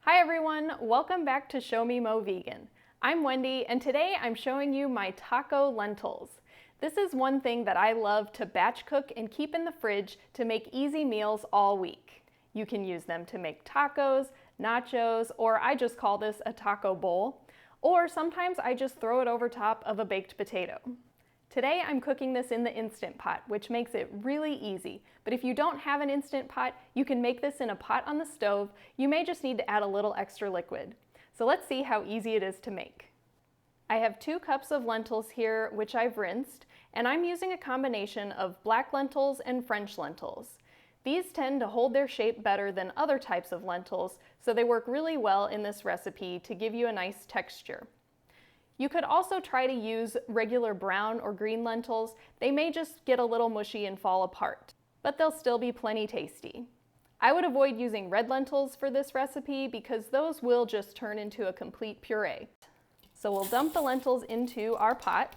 Hi everyone, welcome back to Show Me Mo Vegan. I'm Wendy and today I'm showing you my taco lentils. This is one thing that I love to batch cook and keep in the fridge to make easy meals all week. You can use them to make tacos, nachos, or I just call this a taco bowl, or sometimes I just throw it over top of a baked potato. Today I'm cooking this in the Instant Pot, which makes it really easy. But if you don't have an Instant Pot, you can make this in a pot on the stove. You may just need to add a little extra liquid. So let's see how easy it is to make. I have 2 cups of lentils here, which I've rinsed, and I'm using a combination of black lentils and French lentils. These tend to hold their shape better than other types of lentils, so they work really well in this recipe to give you a nice texture. You could also try to use regular brown or green lentils. They may just get a little mushy and fall apart, but they'll still be plenty tasty. I would avoid using red lentils for this recipe because those will just turn into a complete puree. So we'll dump the lentils into our pot,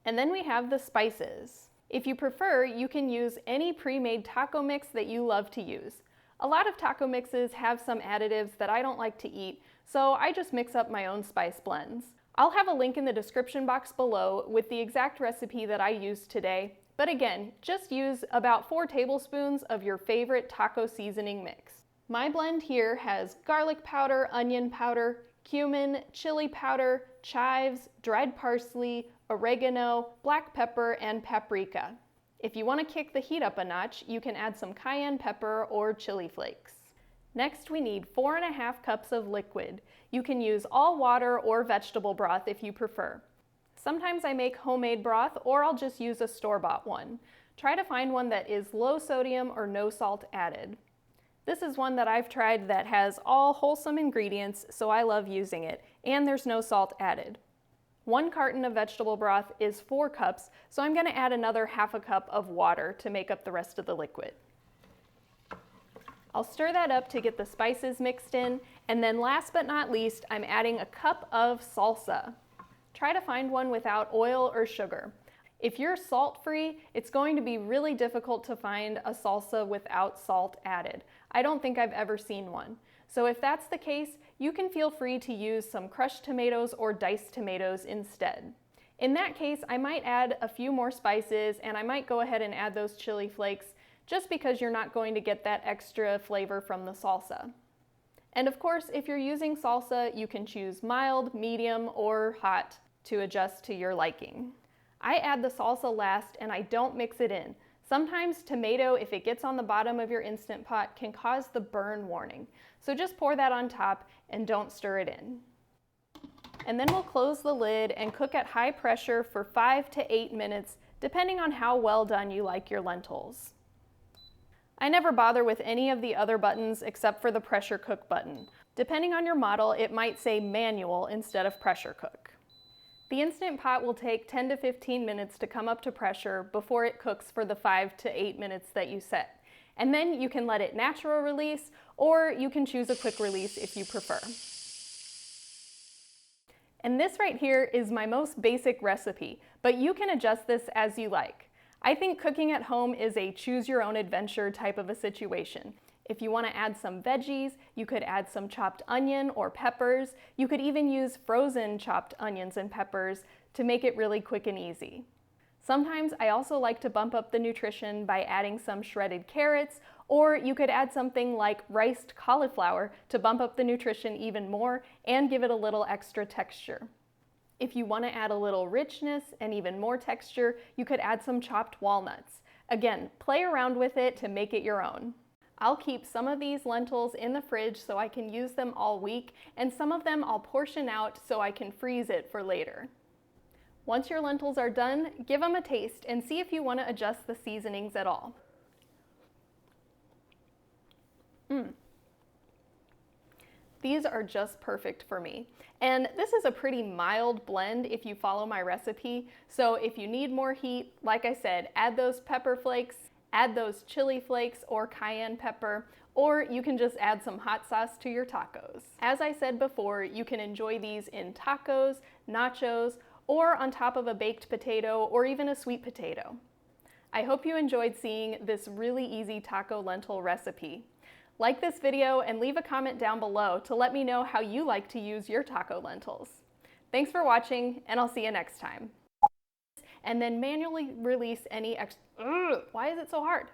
and then we have the spices. If you prefer, you can use any pre-made taco mix that you love to use. A lot of taco mixes have some additives that I don't like to eat, so I just mix up my own spice blends. I'll have a link in the description box below with the exact recipe that I used today, but again, just use about 4 tablespoons of your favorite taco seasoning mix. My blend here has garlic powder, onion powder, cumin, chili powder, chives, dried parsley, oregano, black pepper, and paprika. If you want to kick the heat up a notch, you can add some cayenne pepper or chili flakes. Next, we need 4½ cups of liquid. You can use all water or vegetable broth if you prefer. Sometimes I make homemade broth, or I'll just use a store-bought one. Try to find one that is low sodium or no salt added. This is one that I've tried that has all wholesome ingredients, so I love using it, and there's no salt added. 1 carton of vegetable broth is 4 cups, so I'm going to add another ½ cup of water to make up the rest of the liquid. I'll stir that up to get the spices mixed in, and then last but not least, I'm adding a cup of salsa. Try to find one without oil or sugar. If you're salt-free, it's going to be really difficult to find a salsa without salt added. I don't think I've ever seen one. So if that's the case, you can feel free to use some crushed tomatoes or diced tomatoes instead. In that case, I might add a few more spices, and I might go ahead and add those chili flakes, just because you're not going to get that extra flavor from the salsa. And of course, if you're using salsa, you can choose mild, medium, or hot to adjust to your liking. I add the salsa last and I don't mix it in. Sometimes tomato, if it gets on the bottom of your Instant Pot, can cause the burn warning. So just pour that on top and don't stir it in. And then we'll close the lid and cook at high pressure for 5 to 8 minutes, depending on how well done you like your lentils. I never bother with any of the other buttons except for the pressure cook button. Depending on your model, it might say manual instead of pressure cook. The Instant Pot will take 10 to 15 minutes to come up to pressure before it cooks for the 5 to 8 minutes that you set. And then you can let it natural release, or you can choose a quick release if you prefer. And this right here is my most basic recipe, but you can adjust this as you like. I think cooking at home is a choose-your-own-adventure type of a situation. If you want to add some veggies, you could add some chopped onion or peppers. You could even use frozen chopped onions and peppers to make it really quick and easy. Sometimes I also like to bump up the nutrition by adding some shredded carrots, or you could add something like riced cauliflower to bump up the nutrition even more and give it a little extra texture. If you want to add a little richness and even more texture, you could add some chopped walnuts. Again, play around with it to make it your own. I'll keep some of these lentils in the fridge so I can use them all week, and some of them I'll portion out so I can freeze it for later. Once your lentils are done, give them a taste and see if you want to adjust the seasonings at all. These are just perfect for me. And this is a pretty mild blend if you follow my recipe. So if you need more heat, like I said, add those pepper flakes, add those chili flakes or cayenne pepper, or you can just add some hot sauce to your tacos. As I said before, you can enjoy these in tacos, nachos, or on top of a baked potato or even a sweet potato. I hope you enjoyed seeing this really easy taco lentil recipe. Like this video and leave a comment down below to let me know how you like to use your taco lentils. Thanks for watching, and I'll see you next time. And then manually release any why is it so hard?